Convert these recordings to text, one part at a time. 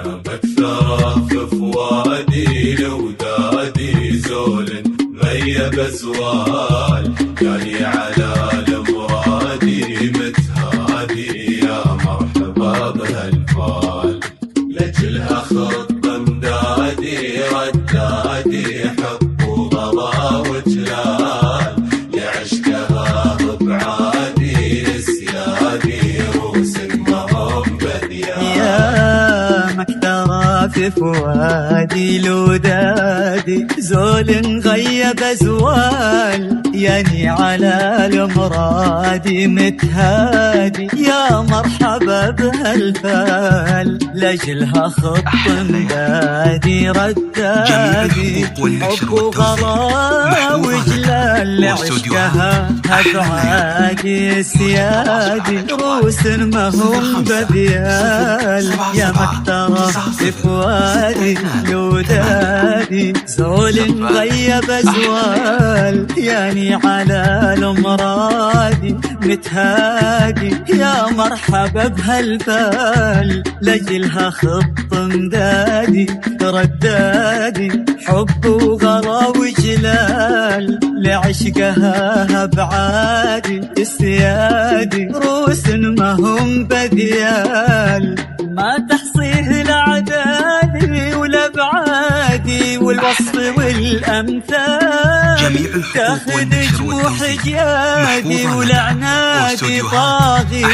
مكثرة في فؤادي لودادي زول غيب أزوال جاني على المرادي متهادي يا مرحبا بهالفال لجلها خط امدادي ردادي حب وغلا وجلال لعشقها بعادي اسيادي روس المهم بديان يا مكثرة في فؤادي لودادي زول غيب أزوال يعني على المرادي متهادي يا مرحبا بهالفال لجلها خط مدادي ردادي حب وغلا وجلال لعشقها هبعادي سيادي روس ما هم بديال يا مكثرة في فؤادي لودادي زول غيب أزوال يعني على المرادي متهادي يا مرحبا بهالفال لجلها خط مدادي ردادي حب وغلا وجلال لعشقها هبعادي السيادي روس ما هم بديال ما تحصيه الأعداد والأبعاد والوصف والأمثال تاخذ جموح جيادي والعنادي طاغي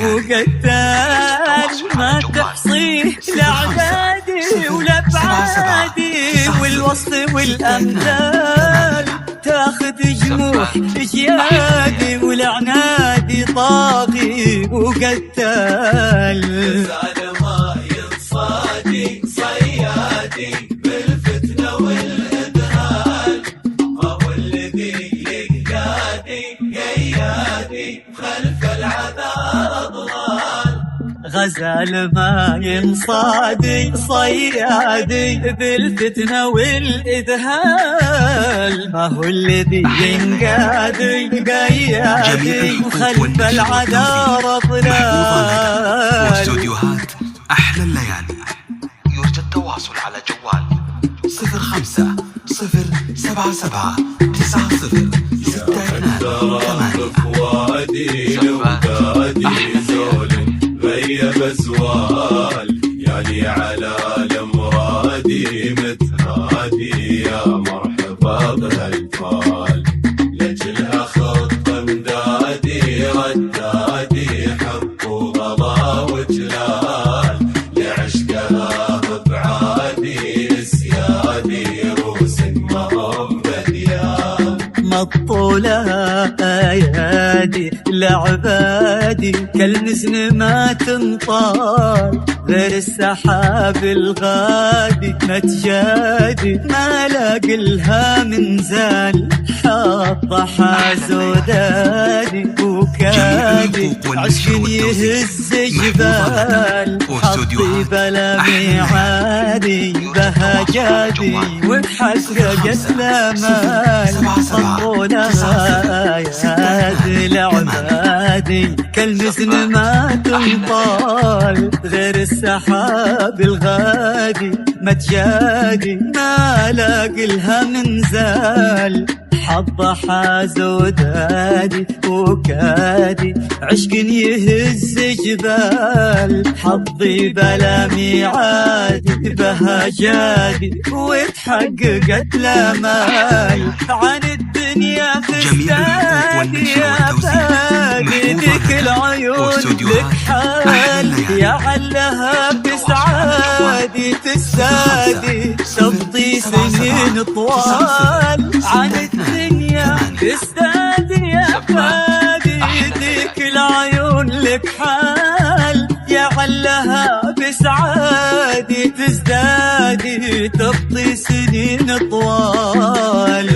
وقتال ما تحصيه الأعداد والأبعاد والوصف والأمثال تاخذ جموح جيادي والعنادي طاغي وقتال ما ينصادي صيادي بالفتنة والإذهال هو الذي يقادي قيادي خلف العذاب أضلال غزال ما ينصادي صيادي بالفتنة والإذهال ما هو الذي ينقادي قيادي خلف العذاب أضلال. واستوديوهات أحلى الليالي يرجى التواصل على جوال 05-077-90-62 فؤادي لودادي زول غيب أزوال يعني على المرادي متهادي يا مرحبا بهالفال لجلها خط مدادي ردادي حب وغلا وجلال لعشقها بعادي اسيادي روس ما هم بديان مطولها ايادي لعبادي كالنزن ما تنطال غير السحاب الغادي ما تجادي ما لاقلها من زال حاطة حازودادي وكادي عشق يهز جبال حطي بلا ميعادي بهجادي وتحققت الامال مطولها ايادي لعبادي كالمزن ما تنطال غير السحاب الغادي ما تجادي ما لاقلها من زال حظ حازودادي وكادي عشق يهز جبال حظي بلا ميعادي بهجادي وتحققت الامال عن الدنيا فستادي يا باقي ذيك العيون لك حال يا علها بسعادي تسادي تمضي سنين طوال عن الدنيا تستادي يا باقي ذيك العيون لك حال يا علها بسعادي تزدادي تمضي سنين طوال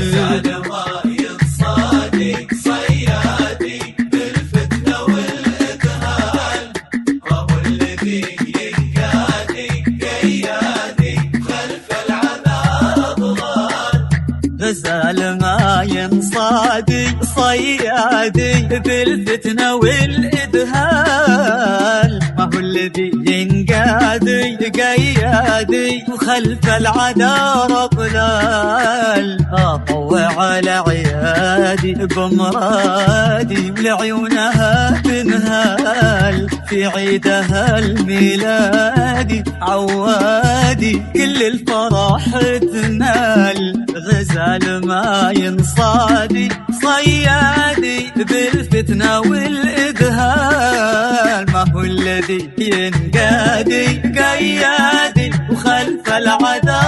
غزال ما ينصادي صيادي بالفتنة والإذهال ما هو الذي ينقادي قيادي وخلف العذار اطلال اطوع على عيادي بمرادي لعيونها تنهال في عيدها الميلادي عوادي كل الفرح تنال غزال ما ينصادي صيادي بالفتنة والإذهال ما هو الذي ينقادي قيادي وخلف العذاب